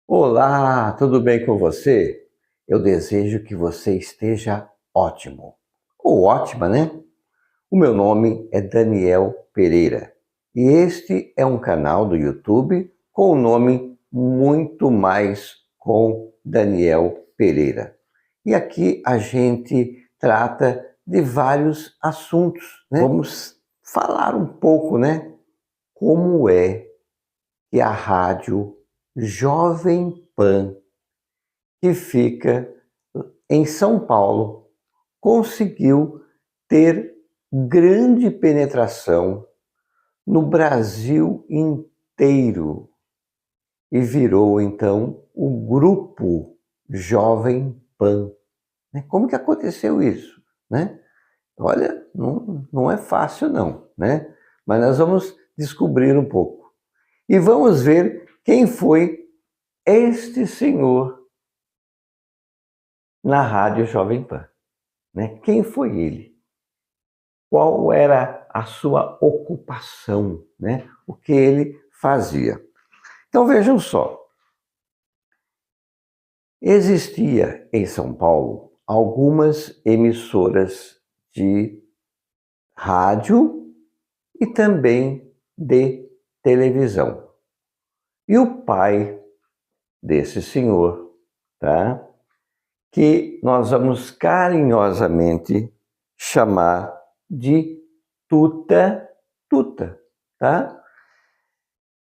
Olá, tudo bem com você? Eu desejo que você esteja ótimo. Ou ótima, né? O meu nome é Daniel Pereira e este é um canal do YouTube com o nome Muito Mais com Daniel Pereira. E aqui a gente trata de vários assuntos, né? Vamos falar um pouco, né? Como é que a rádio Jovem Pan, que fica em São Paulo, conseguiu ter grande penetração no Brasil inteiro e virou então o grupo Jovem Pan. Como que aconteceu isso, né? Olha, não é fácil não, né? Mas nós vamos descobrir um pouco. E vamos ver quem foi este senhor na Rádio Jovem Pan, né? Quem foi ele? Qual era a sua ocupação, né? O que ele fazia? Então vejam só, existia em São Paulo algumas emissoras de rádio e também de televisão. E o pai desse senhor, tá? Que nós vamos carinhosamente chamar de Tuta Tuta, tá?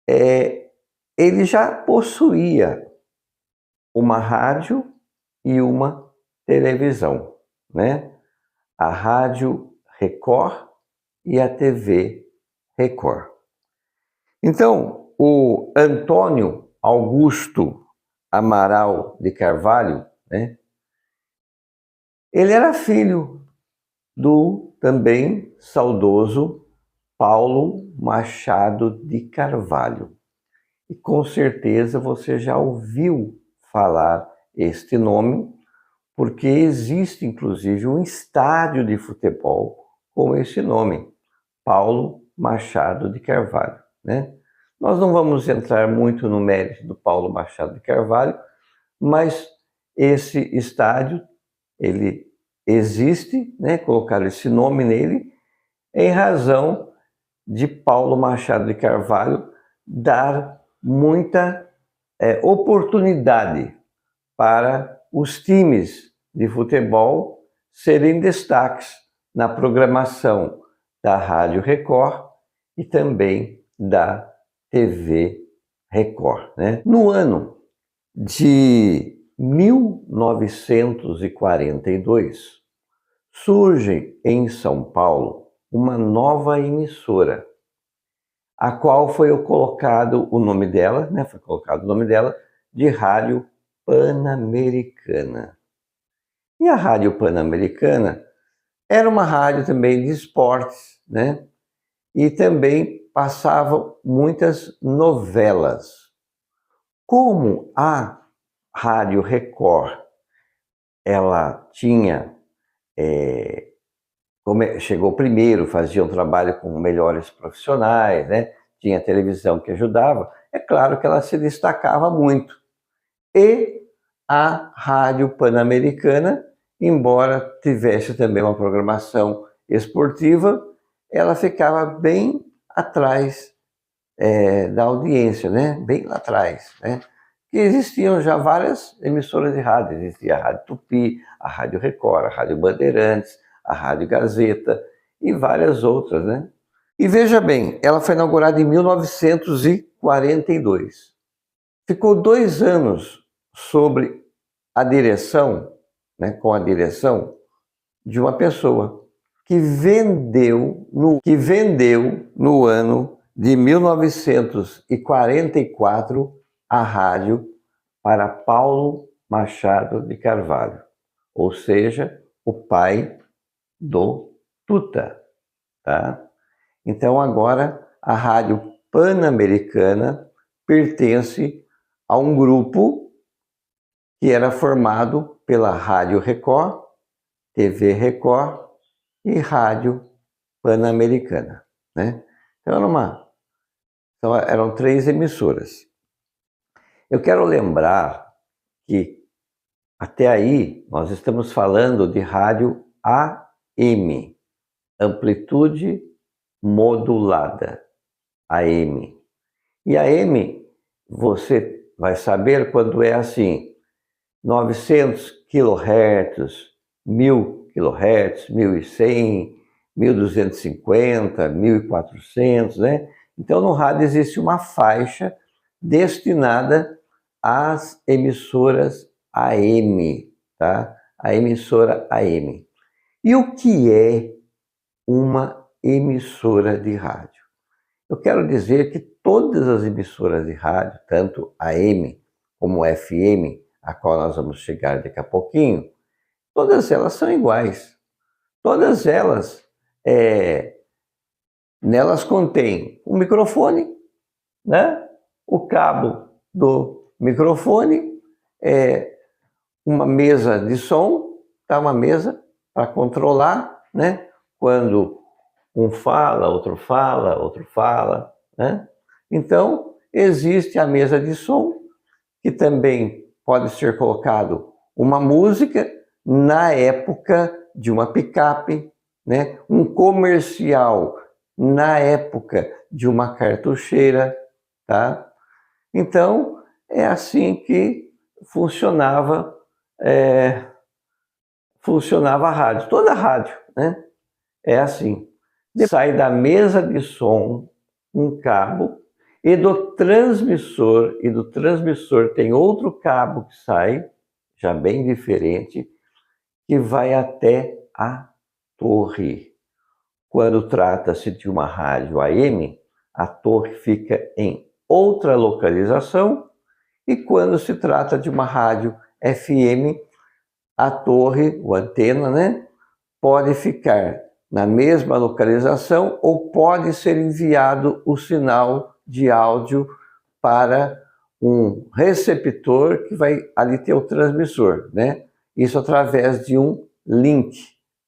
Ele já possuía uma rádio e uma televisão, né? A Rádio Record e a TV Record. Então, o Antônio Augusto Amaral de Carvalho, né? Ele era filho do também saudoso Paulo Machado de Carvalho. E com certeza você já ouviu falar este nome, porque existe inclusive um estádio de futebol com esse nome, Paulo Machado de Carvalho, né? Nós não vamos entrar muito no mérito do Paulo Machado de Carvalho, mas esse estádio, ele existe, né? Colocaram esse nome nele em razão de Paulo Machado de Carvalho dar muita oportunidade para os times de futebol serem destaques na programação da Rádio Record e também da TV Record, né? No ano de 1942, surge em São Paulo uma nova emissora, a qual foi colocado o nome dela, né? Foi colocado o nome dela de Rádio Pan-Americana. E a Rádio Pan-Americana era uma rádio também de esportes, né? E também passava muitas novelas. Como a Rádio Record, ela tinha chegou primeiro, fazia um trabalho com melhores profissionais, né? Tinha televisão que ajudava, é claro que ela se destacava muito. E a Rádio Pan-Americana, embora tivesse também uma programação esportiva, ela ficava bem atrás da audiência, né? Bem lá atrás, né? Que existiam já várias emissoras de rádio, existia a Rádio Tupi, a Rádio Record, a Rádio Bandeirantes, a Rádio Gazeta e várias outras, né? E veja bem, ela foi inaugurada em 1942. Ficou 2 anos sobre a direção, né, com a direção de uma pessoa que vendeu no ano de 1944 a rádio para Paulo Machado de Carvalho, ou seja, o pai do Tuta, tá? Então agora a Rádio Pan-Americana pertence a um grupo que era formado pela Rádio Record, TV Record e Rádio Pan-Americana, né? Então eram 3 emissoras. Eu quero lembrar que até aí nós estamos falando de rádio AM, amplitude modulada, AM. E AM, você vai saber quando é assim, 900 kHz, 1000 kHz, 1100, 1250, 1400, né? Então no rádio existe uma faixa destinada às emissoras AM, tá? A emissora AM. E o que é uma emissora de rádio? Eu quero dizer que todas as emissoras de rádio, tanto AM como FM, a qual nós vamos chegar daqui a pouquinho, todas elas são iguais. Todas elas, nelas contém um microfone, né? O cabo do microfone, uma mesa de som, tá? Uma mesa para controlar, né? Quando um fala, outro fala, né? Então, existe a mesa de som, que também pode ser colocado uma música na época de uma picape, né? Um comercial na época de uma cartucheira, tá? Então, é assim que funcionava a rádio. Toda a rádio, né? É assim. Sai da mesa de som um cabo e do transmissor tem outro cabo que sai, já bem diferente, que vai até a torre. Quando trata-se de uma rádio AM, a torre fica em outra localização, e quando se trata de uma rádio FM, a torre, ou antena, né, pode ficar na mesma localização ou pode ser enviado o sinal de áudio para um receptor que vai ali ter o transmissor, né? Isso através de um link,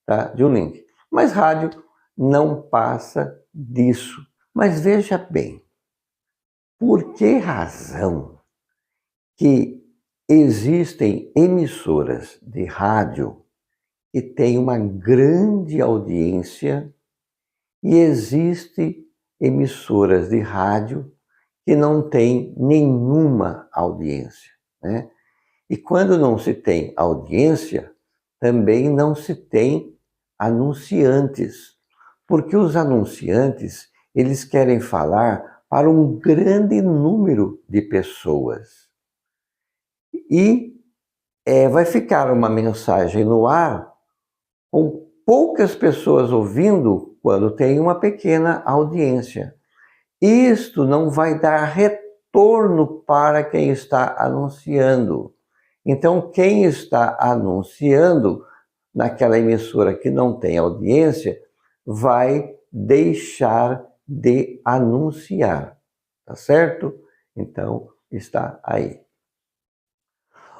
tá? De um link. Mas rádio não passa disso. Mas veja bem, por que razão que existem emissoras de rádio que tem uma grande audiência e existe emissoras de rádio que não tem nenhuma audiência, né? E quando não se tem audiência, também não se tem anunciantes, porque os anunciantes, eles querem falar para um grande número de pessoas. E vai ficar uma mensagem no ar com poucas pessoas ouvindo quando tem uma pequena audiência. Isto não vai dar retorno para quem está anunciando. Então, quem está anunciando naquela emissora que não tem audiência vai deixar de anunciar, tá certo? Então, está aí.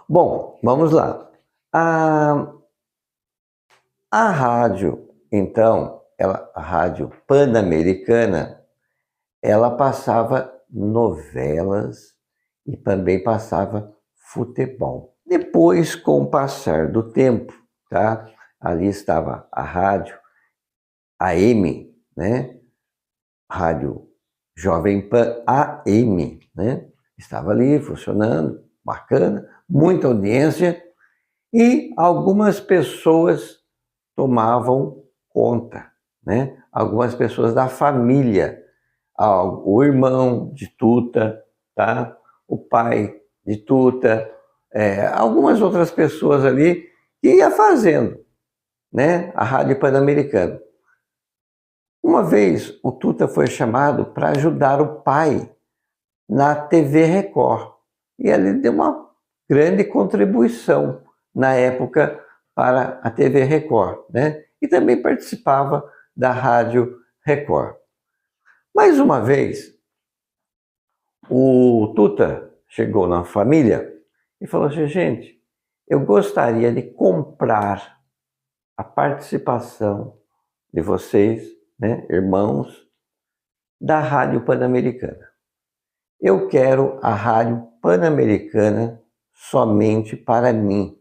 Bom, vamos lá. A rádio, então, a rádio Pan-Americana, ela passava novelas e também passava futebol. Depois, com o passar do tempo, tá? Ali estava a rádio AM, né? Rádio Jovem Pan AM, né? Estava ali funcionando, bacana, muita audiência, e algumas pessoas tomavam conta, né? Algumas pessoas da família, o irmão de tuta, tá? O pai de tuta, algumas outras pessoas ali que ia fazendo, né? A Rádio Pan-Americana. Uma vez o Tuta foi chamado para ajudar o pai na TV Record e ele deu uma grande contribuição na época para a TV Record, né? E também participava da Rádio Record. Mais uma vez, o Tuta chegou na família e falou assim: gente, eu gostaria de comprar a participação de vocês, né, irmãos, da Rádio Pan-Americana. Eu quero a Rádio Pan-Americana somente para mim.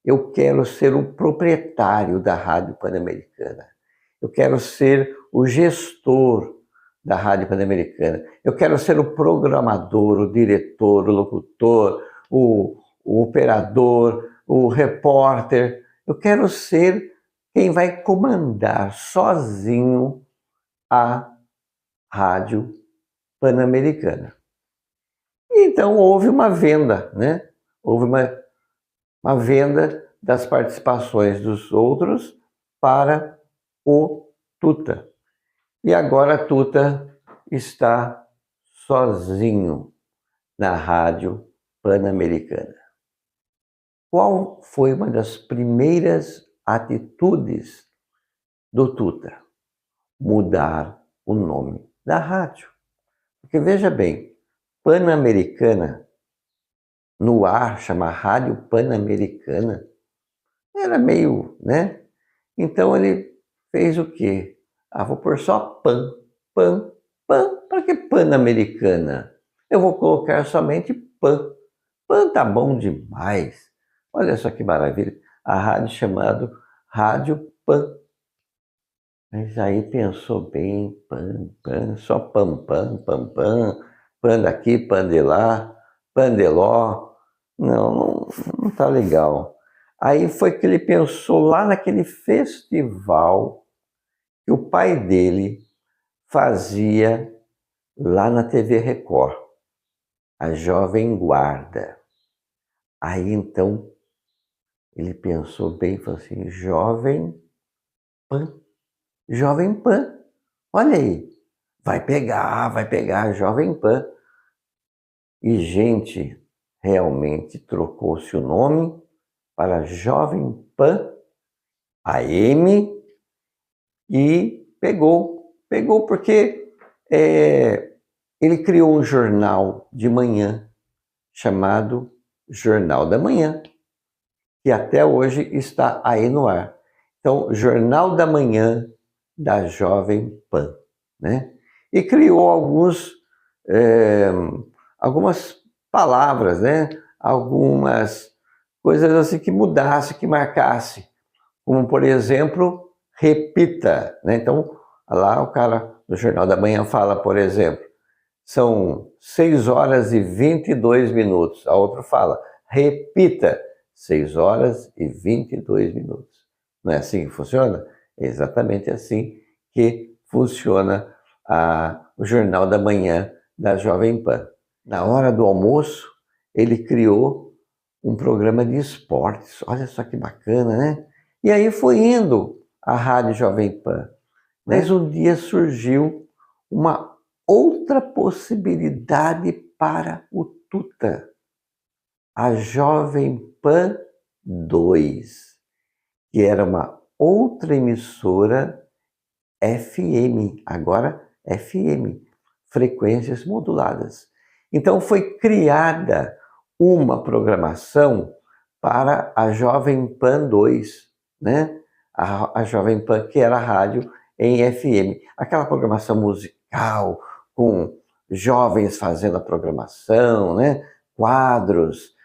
Eu quero ser o proprietário da Rádio Pan-Americana. Eu quero ser o gestor da Rádio Pan-Americana. Eu quero ser o programador, o diretor, o locutor, o operador, o repórter. Eu quero ser quem vai comandar sozinho a Rádio Pan-Americana. Então houve uma venda, né? Houve uma venda das participações dos outros para o Tuta. E agora a Tuta está sozinho na Rádio Pan-Americana. Qual foi uma das primeiras atitudes do Tuta? Mudar o nome da rádio. Porque veja bem, Pan-Americana, no ar, chama Rádio Pan-Americana, era meio, né? Então ele fez o quê? Vou pôr só Pan. Para que Pan-Americana? Eu vou colocar somente Pan. Pan tá bom demais. Olha só que maravilha. A rádio chamada Rádio Pan. Mas aí pensou bem, pan, só pam, pan daqui, pan de lá, pan de ló. Não tá legal. Aí foi que ele pensou lá naquele festival que o pai dele fazia lá na TV Record, a Jovem Guarda. Aí então ele pensou bem e falou assim, Jovem Pan, olha aí, vai pegar Jovem Pan. E gente, realmente trocou-se o nome para Jovem Pan AM e pegou porque ele criou um jornal de manhã chamado Jornal da Manhã, que até hoje está aí no ar. Então, Jornal da Manhã da Jovem Pan, né? E criou algumas palavras, né? Algumas coisas assim que mudasse, que marcasse, como por exemplo, repita, né? Então, lá o cara no Jornal da Manhã fala, por exemplo, são 6h22. A outra fala, repita, 6h22. Não é assim que funciona? É exatamente assim que funciona o Jornal da Manhã da Jovem Pan. Na hora do almoço, ele criou um programa de esportes. Olha só que bacana, né? E aí foi indo a Rádio Jovem Pan. Mas um dia surgiu uma outra possibilidade para o Tuta. A Jovem Pan 2, que era uma outra emissora FM, agora FM, frequências moduladas. Então foi criada uma programação para a Jovem Pan 2, né? A Jovem Pan, que era a rádio em FM. Aquela programação musical, com jovens fazendo a programação, né? Quadros,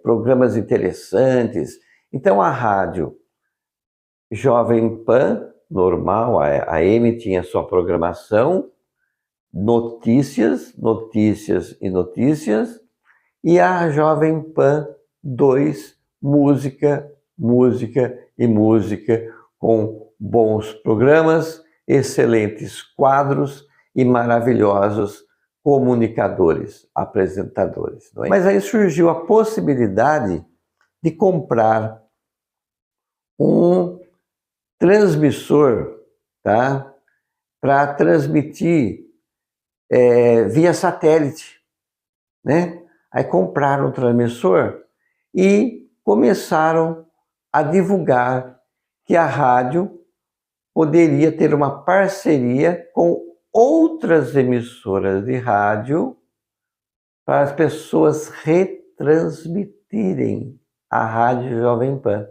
programas interessantes. Então a rádio Jovem Pan, normal, a AM tinha sua programação, notícias, e a Jovem Pan 2, música, com bons programas, excelentes quadros e maravilhosos comunicadores, apresentadores. Não é? Mas aí surgiu a possibilidade de comprar um transmissor, tá? Para transmitir via satélite, né? Aí compraram o transmissor e começaram a divulgar que a rádio poderia ter uma parceria com outras emissoras de rádio para as pessoas retransmitirem a Rádio Jovem Pan.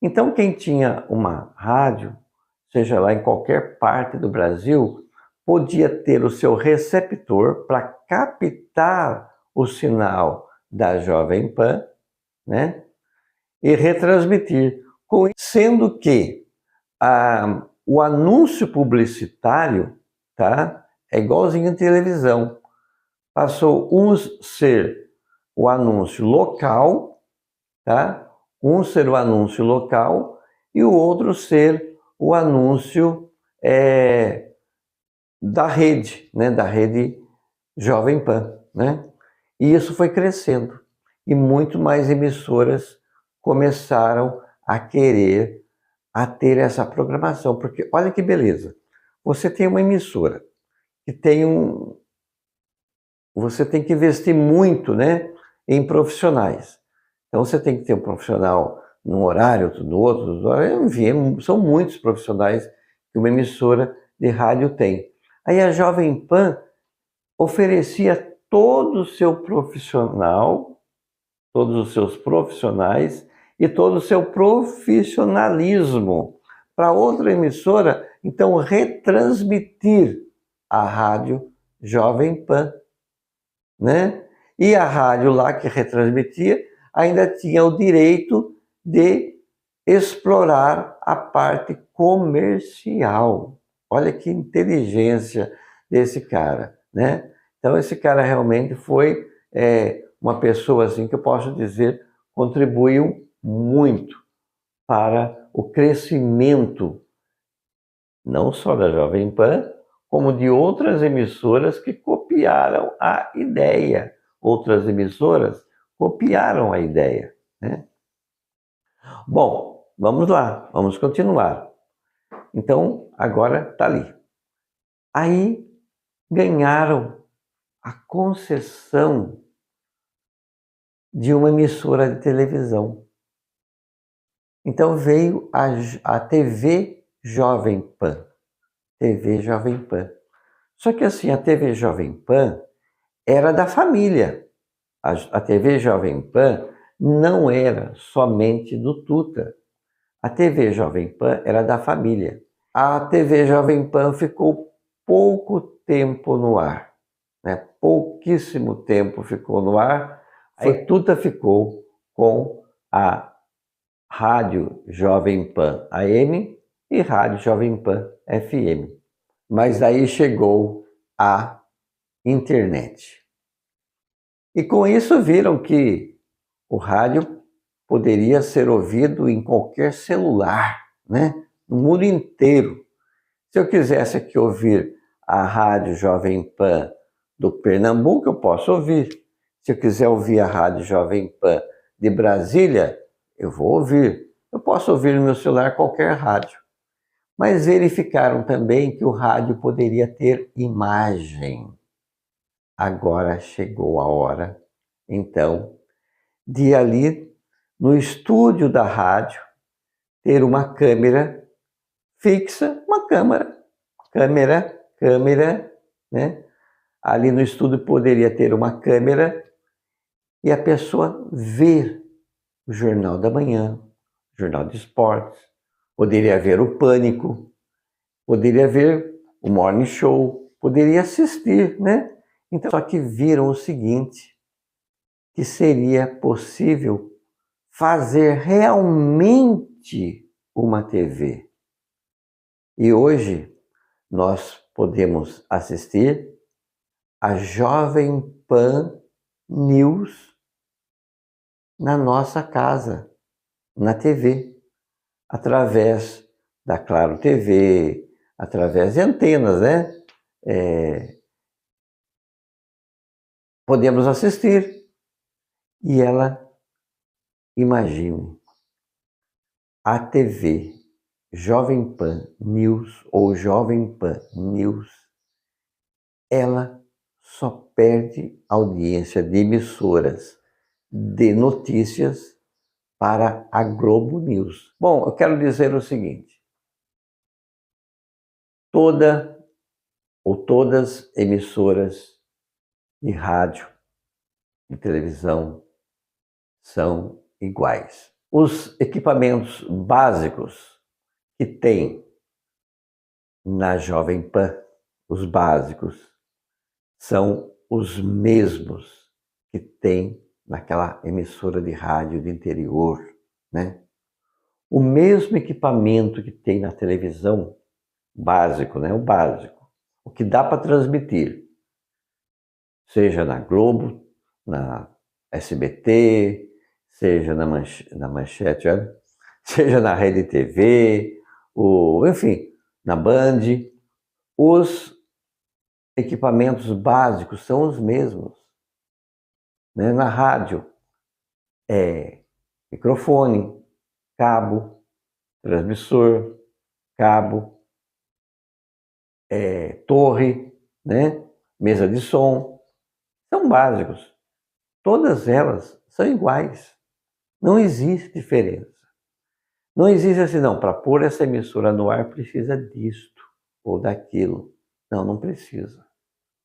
Então, quem tinha uma rádio, seja lá em qualquer parte do Brasil, podia ter o seu receptor para captar o sinal da Jovem Pan, né? E retransmitir, sendo que o anúncio publicitário, tá? É igualzinho à televisão. Passou ser o anúncio local, tá? Um ser o anúncio local e o outro ser o anúncio da rede, né? Da rede Jovem Pan, né? E isso foi crescendo e muito mais emissoras começaram a querer ter essa programação, porque olha que beleza, você tem uma emissora que você tem que investir muito, né, em profissionais. Então você tem que ter um profissional num horário, outro no outro, enfim, são muitos profissionais que uma emissora de rádio tem. Aí a Jovem Pan oferecia todo o seu profissional, todos os seus profissionais e todo o seu profissionalismo para outra emissora, então retransmitir a rádio Jovem Pan, né? E a rádio lá que retransmitia ainda tinha o direito de explorar a parte comercial. Olha que inteligência desse cara, né? Então esse cara realmente foi uma pessoa assim que eu posso dizer contribuiu muito para o crescimento não só da Jovem Pan, como de outras emissoras que copiaram a ideia. Outras emissoras copiaram a ideia, né? Bom, vamos lá, vamos continuar. Então, agora está ali. Aí ganharam a concessão de uma emissora de televisão. Então veio a TV Jovem Pan. TV Jovem Pan. Só que assim, a TV Jovem Pan era da família. A TV Jovem Pan não era somente do Tuta. A TV Jovem Pan era da família. A TV Jovem Pan ficou pouco tempo no ar, né? Pouquíssimo tempo ficou no ar. Aí Tuta ficou com a Rádio Jovem Pan AM e Rádio Jovem Pan FM. Mas aí chegou a internet. E com isso viram que o rádio poderia ser ouvido em qualquer celular, né? No mundo inteiro. Se eu quisesse aqui ouvir a Rádio Jovem Pan do Pernambuco, eu posso ouvir. Se eu quiser ouvir a Rádio Jovem Pan de Brasília, eu vou ouvir. Eu posso ouvir no meu celular qualquer rádio. Mas verificaram também que o rádio poderia ter imagem. Agora chegou a hora, então, de ali, no estúdio da rádio, ter uma câmera fixa, uma câmera, né? Ali no estúdio poderia ter uma câmera e a pessoa ver o Jornal da Manhã, o Jornal de Esportes, poderia ver o Pânico, poderia ver o Morning Show, poderia assistir, né? Então, só que viram o seguinte, que seria possível fazer realmente uma TV. E hoje nós podemos assistir a Jovem Pan News na nossa casa, na TV, através da Claro TV, através de antenas, né? Podemos assistir. E ela, imagine, a TV Jovem Pan News ou Jovem Pan News, ela só perde audiência de emissoras de notícias para a Globo News. Bom, eu quero dizer o seguinte, todas emissoras de rádio e televisão são iguais. Os equipamentos básicos que tem na Jovem Pan, os básicos, são os mesmos que tem naquela emissora de rádio do interior, né? O mesmo equipamento que tem na televisão, básico, né? O básico, o que dá para transmitir, seja na Globo, na SBT, seja na Manchete, olha, seja na Rede TV, enfim, na Band, os equipamentos básicos são os mesmos, né? Na rádio é microfone, cabo, transmissor, cabo, torre, né? Mesa de som, são básicos. Todas elas são iguais. Não existe diferença. Não existe assim, não, para pôr essa emissora no ar precisa disto ou daquilo. Não, não precisa,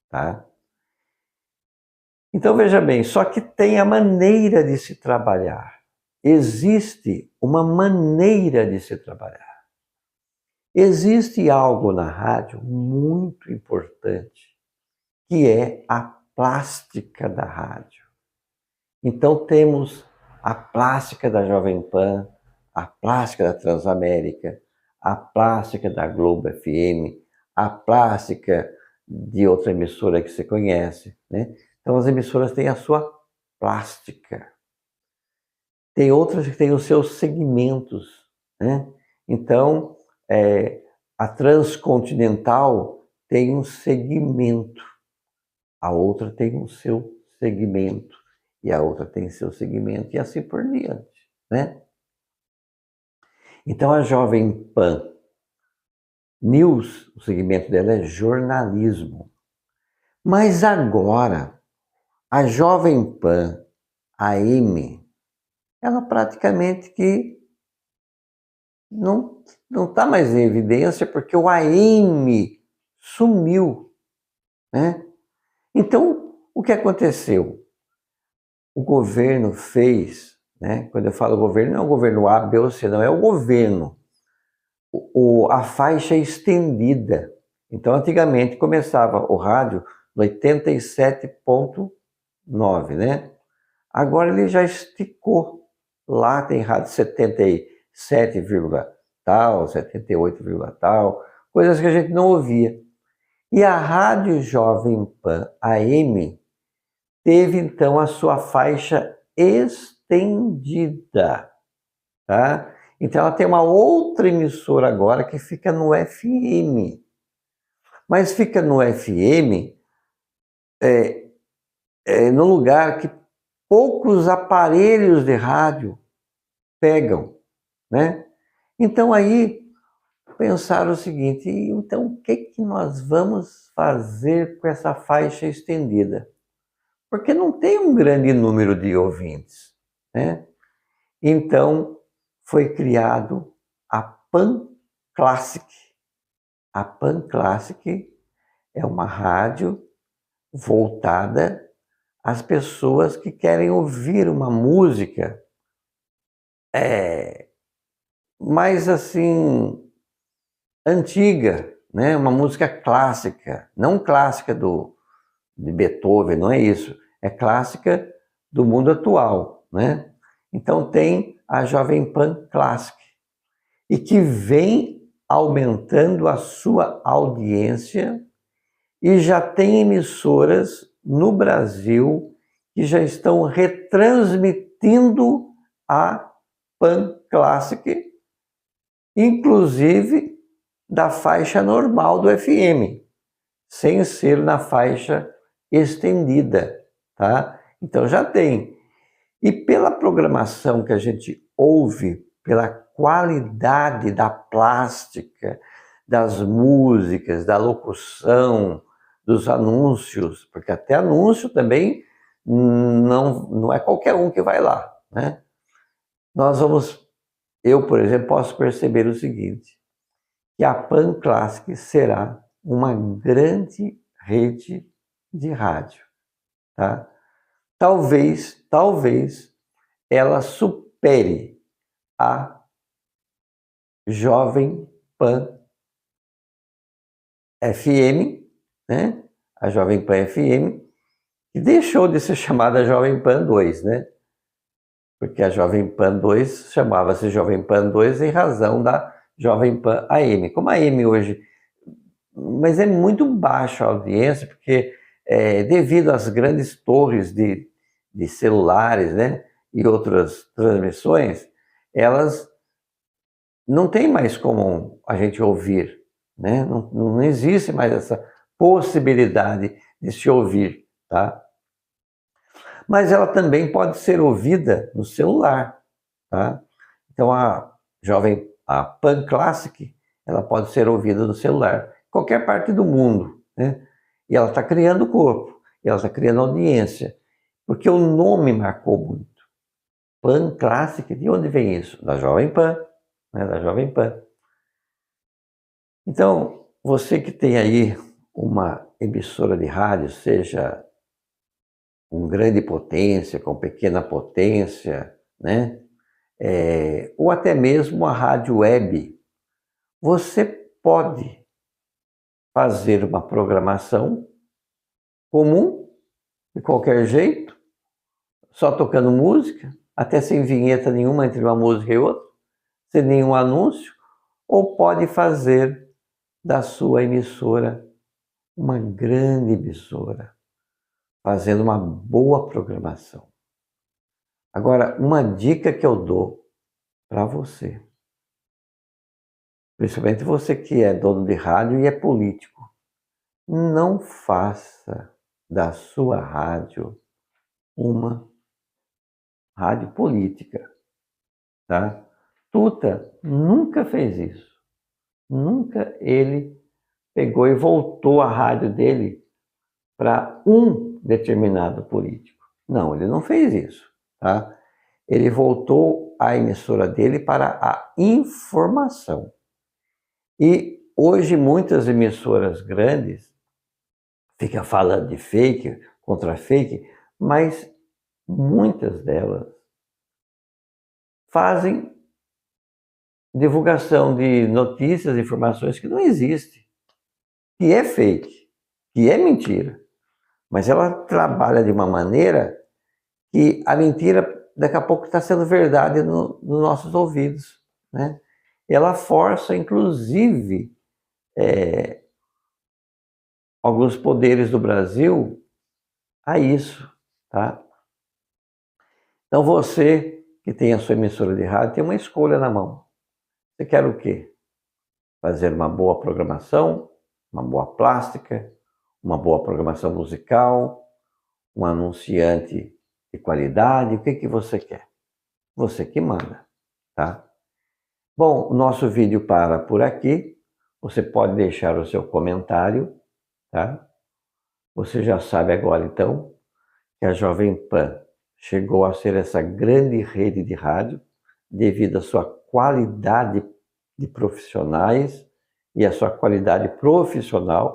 tá? Então veja bem, só que tem a maneira de se trabalhar. Existe uma maneira de se trabalhar. Existe algo na rádio muito importante, que é a plástica da rádio. Então temos a plástica da Jovem Pan, a plástica da Transamérica, a plástica da Globo FM, a plástica de outra emissora que você conhece, né? Então as emissoras têm a sua plástica. Tem outras que têm os seus segmentos, né? Então, a Transcontinental tem um segmento, a outra tem o seu segmento, e a outra tem seu segmento, e assim por diante, né? Então, a Jovem Pan News, o segmento dela é jornalismo. Mas agora, a Jovem Pan AM, ela praticamente que não está mais em evidência, porque o AM sumiu, né? Então, o que aconteceu? O governo fez, né? Quando eu falo governo, não é o governo A, B ou C, não, é o governo. A faixa estendida. Então, antigamente começava o rádio no 87,9, né? Agora ele já esticou. Lá tem rádio 77, tal, 78, tal, coisas que a gente não ouvia. E a Rádio Jovem Pan AM teve então a sua faixa estendida, tá? Então ela tem uma outra emissora agora que fica no FM. Mas fica no FM num lugar que poucos aparelhos de rádio pegam, né? Então aí pensaram o seguinte, então o que nós vamos fazer com essa faixa estendida? Porque não tem um grande número de ouvintes, né? Então foi criado a Pan Classic. A Pan Classic é uma rádio voltada às pessoas que querem ouvir uma música mais assim antiga, né? Uma música clássica, não clássica de Beethoven, não é isso, é clássica do mundo atual, né? Então tem a Jovem Pan Classic e que vem aumentando a sua audiência e já tem emissoras no Brasil que já estão retransmitindo a Pan Classic, inclusive da faixa normal do FM, sem ser na faixa estendida, tá? Então já tem. E pela programação que a gente ouve, pela qualidade da plástica, das músicas, da locução, dos anúncios, porque até anúncio também não é qualquer um que vai lá, né? Eu, por exemplo, posso perceber o seguinte, que a Pan Classic será uma grande rede de rádio, tá? Talvez ela supere a Jovem Pan FM, né? A Jovem Pan FM, que deixou de ser chamada Jovem Pan 2, né? Porque a Jovem Pan 2 chamava-se Jovem Pan 2 em razão da Jovem Pan AM. Como a AM hoje, mas é muito baixa a audiência, porque devido às grandes torres de celulares, né, e outras transmissões, elas não tem mais como a gente ouvir, né? Não existe mais essa possibilidade de se ouvir, tá? Mas ela também pode ser ouvida no celular, tá? Então a Pan Classic, ela pode ser ouvida no celular, qualquer parte do mundo, né? E ela está criando corpo, e ela está criando audiência, porque o nome marcou muito. Pan Classic, de onde vem isso? Da Jovem Pan, né? Da Jovem Pan. Então, você que tem aí uma emissora de rádio, seja com grande potência, com pequena potência, né? Ou até mesmo a rádio web, você pode fazer uma programação comum, de qualquer jeito, só tocando música, até sem vinheta nenhuma entre uma música e outra, sem nenhum anúncio, ou pode fazer da sua emissora uma grande emissora, fazendo uma boa programação. Agora, uma dica que eu dou para você, principalmente você que é dono de rádio e é político, não faça da sua rádio uma rádio política, tá? Tuta nunca fez isso. Nunca ele pegou e voltou a rádio dele para um determinado político. Não, ele não fez isso, tá? Ele voltou a emissora dele para a informação. E hoje muitas emissoras grandes ficam falando de fake, contra fake, mas muitas delas fazem divulgação de notícias, informações que não existem, que é fake, que é mentira. Mas ela trabalha de uma maneira que a mentira daqui a pouco está sendo verdade nos nossos ouvidos, né? Ela força, inclusive, alguns poderes do Brasil a isso, tá? Então você que tem a sua emissora de rádio tem uma escolha na mão. Você quer o quê? Fazer uma boa programação, uma boa plástica, uma boa programação musical, um anunciante de qualidade, o que você quer? Você que manda, tá? Bom, o nosso vídeo para por aqui. Você pode deixar o seu comentário, tá? Você já sabe agora, então, que a Jovem Pan chegou a ser essa grande rede de rádio devido à sua qualidade de profissionais e à sua qualidade profissional.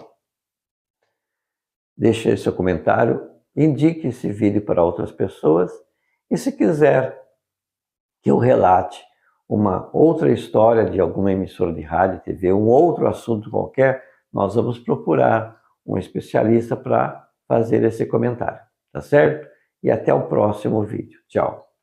Deixe aí seu comentário, indique esse vídeo para outras pessoas e se quiser que eu relate uma outra história de alguma emissora de rádio, TV, um outro assunto qualquer, nós vamos procurar um especialista para fazer esse comentário, tá certo? E até o próximo vídeo. Tchau!